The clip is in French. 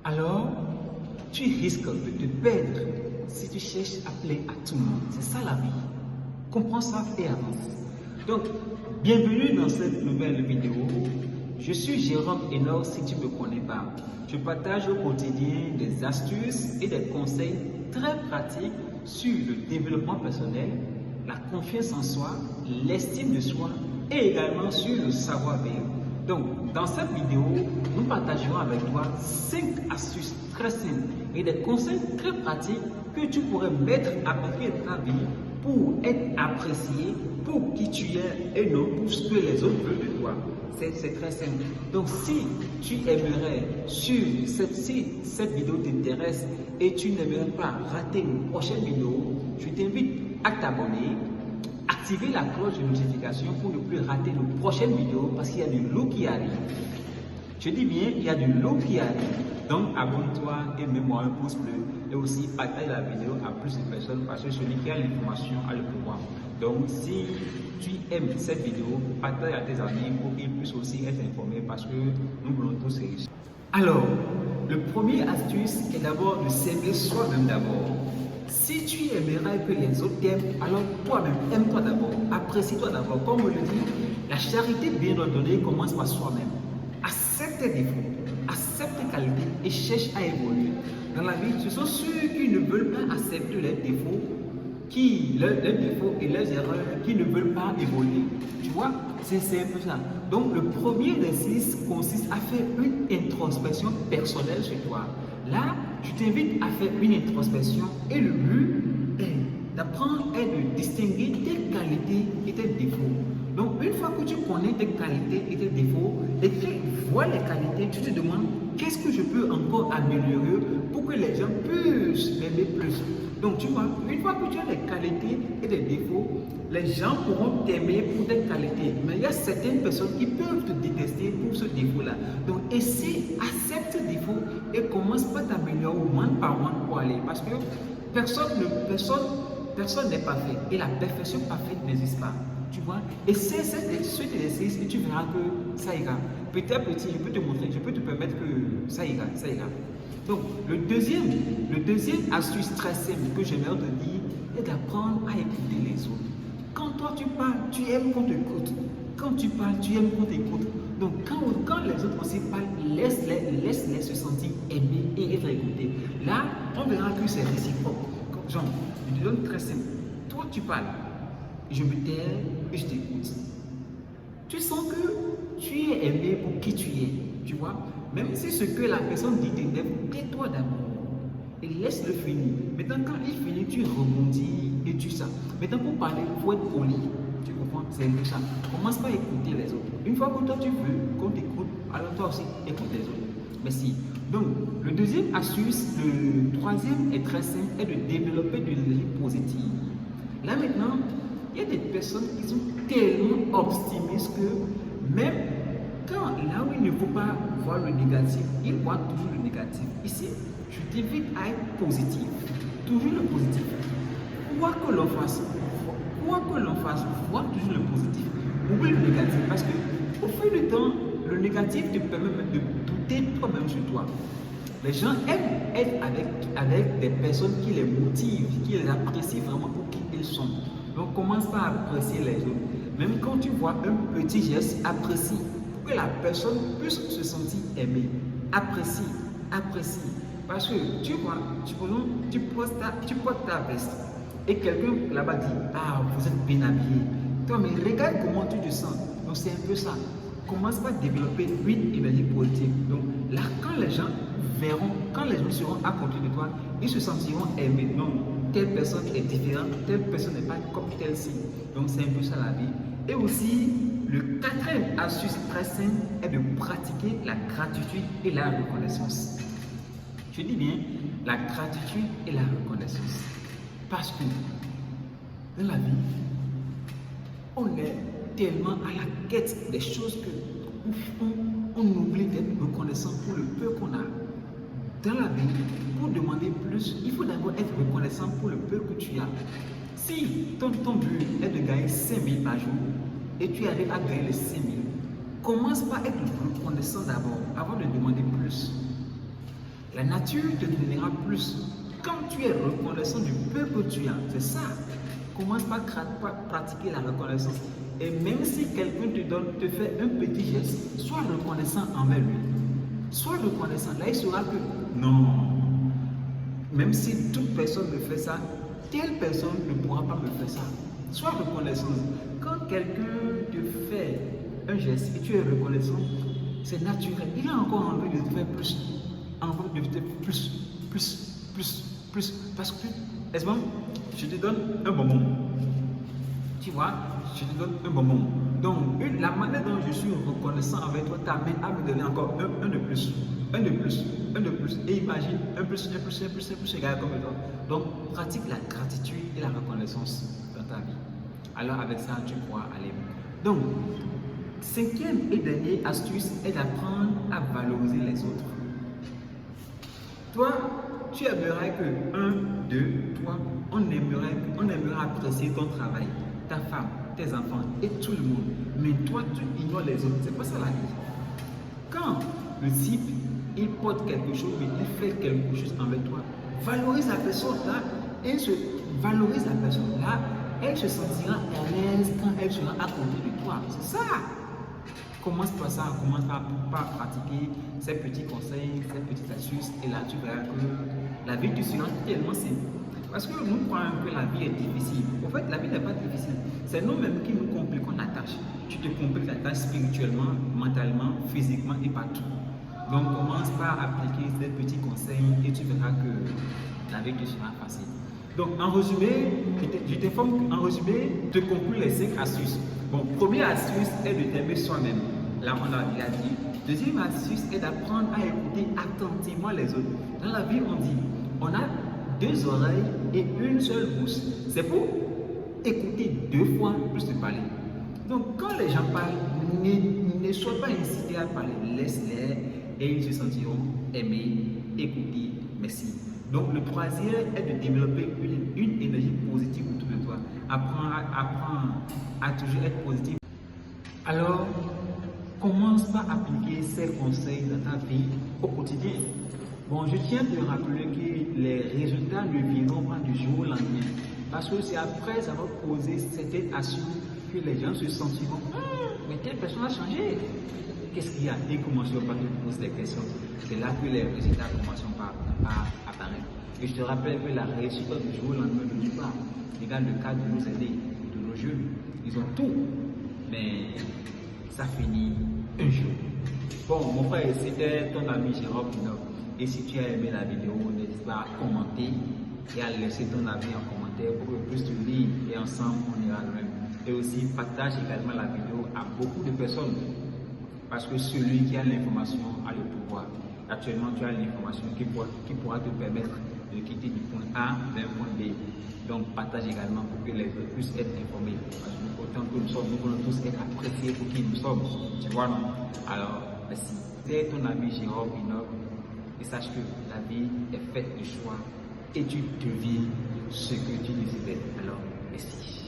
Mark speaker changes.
Speaker 1: alors tu risques de te perdre si tu cherches à plaire à tout le monde. C'est ça la vie. Comprends ça et avance. Donc, bienvenue dans cette nouvelle vidéo. Je suis Jérôme Hénor si tu ne me connais pas. Je partage au quotidien des astuces et des conseils très pratiques sur le développement personnel, la confiance en soi, l'estime de soi et également sur le savoir-vivre. Donc, dans cette vidéo, nous partagerons avec toi 5 astuces très simples et des conseils très pratiques que tu pourrais mettre à profit de ta vie pour être apprécié pour qui tu es et non pour ce que les autres veulent de toi. C'est très simple. Donc, si tu aimerais suivre si cette vidéo t'intéresse et tu n'aimerais pas rater une prochaine vidéo, je t'invite à t'abonner, activer la cloche de notification pour ne plus rater nos prochaines vidéos parce qu'il y a du lourd qui arrive. Je dis bien, il y a du lourd qui arrive. Donc, abonne-toi et mets-moi un pouce bleu. Et aussi, partage la vidéo à plus de personnes parce que celui qui a l'information a le pouvoir. Donc, si tu aimes cette vidéo, partage à tes amis pour qu'ils puissent aussi être informés parce que nous voulons tous réussir. Alors, le premier astuce est d'abord de s'aimer soi-même d'abord. Si tu aimerais que les autres t'aiment, alors toi-même, aime-toi d'abord, apprécie-toi d'abord. Comme on le dit, la charité bien ordonnée commence par soi-même. Accepte tes défauts, accepte tes qualités et cherche à évoluer. Dans la vie, ce sont ceux qui ne veulent pas accepter leurs défauts, leurs défauts et leurs erreurs, qui ne veulent pas évoluer. Tu vois, c'est un peu ça. Donc, le premier exercice consiste à faire une introspection personnelle sur toi. Là, je t'invite à faire une introspection et le but est d'apprendre et de distinguer tes qualités et tes défauts. Donc, une fois que tu connais tes qualités et tes défauts et que tu vois les qualités, tu te demandes qu'est-ce que je peux encore améliorer pour que les gens puissent m'aimer plus. Donc, tu vois, une fois que tu as des qualités et des défauts, les gens pourront t'aimer pour tes qualités. Mais il y a certaines personnes qui peuvent te détester pour ce défaut-là. Donc, essaie, accepte ce défaut et commence pas à t'améliorer one par one pour aller. Parce que personne n'est parfait. Et la perfection parfaite n'existe pas. Tu vois, essaie cet exercice et tu verras que ça ira. Petit à petit, je peux te montrer, je peux te permettre que ça ira, ça ira. Donc, le deuxième astuce très simple que j'aimerais te dire est d'apprendre à écouter les autres. Quand toi tu parles, tu aimes qu'on t'écoute. Quand tu parles, tu aimes qu'on t'écoute. Donc, quand les autres aussi parlent, laisse-les se sentir aimés et être écoutés. Là, on verra que c'est réciproque. Genre, je te donne très simple. Toi, tu parles, je me tais et je t'écoute. Tu sens que tu es aimé pour qui tu es, tu vois. Même si ce que la personne dit t'énerve, tais-toi d'abord et laisse-le finir. Maintenant, quand il finit, tu rebondis et tu sais. Maintenant, pour parler, il faut être poli. Tu comprends? C'est un ça. Commence pas à écouter les autres. Une fois que toi tu veux qu'on t'écoute, alors toi aussi écoute les autres. Merci. Donc, le deuxième astuce, le troisième est très simple, est de développer de l'énergie positive. Là maintenant, il y a des personnes qui sont tellement optimistes que même quand là où il ne faut pas voir le négatif, ils voient toujours le négatif. Ici, je t'invite à être positif. Toujours le positif. Quoi que l'on fasse, vois toujours le positif. Oublie le négatif parce que au fil du temps, le négatif te permet même de douter toi-même sur toi. Les gens aiment être avec des personnes qui les motivent, qui les apprécient vraiment pour qui ils sont. Donc commence par apprécier les autres. Même quand tu vois un petit geste, apprécie. Pour que la personne puisse se sentir aimée. Apprécie. Parce que tu vois, tu portes ta veste et quelqu'un là-bas dit ah, vous êtes bien habillé. Toi, mais regarde comment tu te sens. Donc c'est un peu ça. Commence par développer une énergie positive. Donc là, quand les gens seront à côté de toi, ils se sentiront aimés. Non, telle personne est différente, telle personne n'est pas comme celle-ci. Donc c'est un peu ça la vie. Et aussi, le quatrième astuce très simple est de pratiquer la gratitude et la reconnaissance. Je dis bien la gratitude et la reconnaissance. Parce que dans la vie, on est tellement à la quête des choses qu'on oublie d'être reconnaissant pour le peu qu'on a. Dans la vie, pour demander plus, il faut d'abord être reconnaissant pour le peu que tu as. Si ton but est de gagner 5 000 par jour et tu arrives à gagner les 5 000, commence par être reconnaissant d'abord avant de demander plus. La La nature te donnera plus. Quand tu es reconnaissant du peu que tu as, c'est ça. Commence par pratiquer la reconnaissance. Et même si quelqu'un te fait un petit geste, sois reconnaissant envers lui. Sois reconnaissant. Là, il saura que non. Même si toute personne me fait ça, telle personne ne pourra pas me faire ça. Sois reconnaissant. Quand quelqu'un te fait un geste et tu es reconnaissant, c'est naturel. Il a encore envie de te faire plus. Envie de te faire plus. Parce que, est-ce bon? Je te donne un bonbon. Tu vois, je te donne un bonbon. Donc, la manière dont je suis reconnaissant avec toi t'amène à me donner encore un de plus. Un de plus. Et imagine, un plus égal comme toi. Donc, pratique la gratitude et la reconnaissance dans ta vie. Alors, avec ça, tu pourras aller mieux. Donc, cinquième et dernière astuce est d'apprendre à valoriser les autres. Toi, tu aimerais que toi, on aimerait apprécier ton travail, ta femme, tes enfants et tout le monde. Mais toi, tu ignores les autres. C'est pas ça la vie. Quand le type, il porte quelque chose, mais il fait quelque chose avec toi, valorise la personne là, elle se valorise la personne là, elle se sentira à l'aise quand elle sera à côté de toi. C'est ça. Commence par ça, commence par pratiquer ces petits conseils, ces petites astuces, et là tu verras que la vie te sera tellement simple. Parce que nous croyons que la vie est difficile. En fait, la vie n'est pas difficile. C'est nous-mêmes qui nous compliquons la tâche. Tu te compliques la tâche spirituellement, mentalement, physiquement et partout. Donc commence par appliquer ces petits conseils et tu verras que la vie te sera facile. Donc en résumé, je t'informe qu'en résumé, te conclue les 5 astuces. Bon, première astuce est de t'aimer soi-même. Là, on l'a déjà dit. Deuxième astuce est d'apprendre à écouter attentivement les autres. Dans la vie, on dit, on a 2 oreilles et une seule bouche. C'est pour écouter 2 fois plus de parler. Donc, quand les gens parlent, ne sois pas incité à parler. Laisse-les et ils se sentiront aimés, écoutés. Merci. Donc, le troisième est de développer une énergie positive autour de toi. Apprends à toujours être positif. Alors, commence par appliquer ces conseils dans ta vie au quotidien. Bon, je tiens à te rappeler que les résultats ne viendront pas du jour au lendemain. Parce que c'est après avoir posé certaines actions que les gens se sentiront mais telle personne a changé. Qu'est-ce qu'il y a? Et commenceront par te poser des questions. C'est là que les résultats commenceront par apparaître. Et je te rappelle que la réussite du jour au lendemain ne dit pas. Regarde le cas de nos aînés, de nos jeunes. Ils ont tout, mais ça finit un jour. Bon, mon frère, c'était ton ami Jérôme Pinot. Et si tu as aimé la vidéo, n'hésite pas à commenter et à laisser ton avis en commentaire pour que plus te lire et ensemble on ira loin. Et aussi partage également la vidéo à beaucoup de personnes. Parce que celui qui a l'information a le pouvoir. Actuellement, tu as l'information qui pourra te permettre de quitter du point A vers le point B. Donc, partage également pour que les autres puissent être informés. Parce que autant que nous sommes, nous voulons tous être appréciés pour qui nous sommes. Tu vois, non? Alors, merci. C'est ton ami Jérôme Pinot. Et sache que la vie est faite de choix. Et tu deviens ce que tu décides. Alors, merci.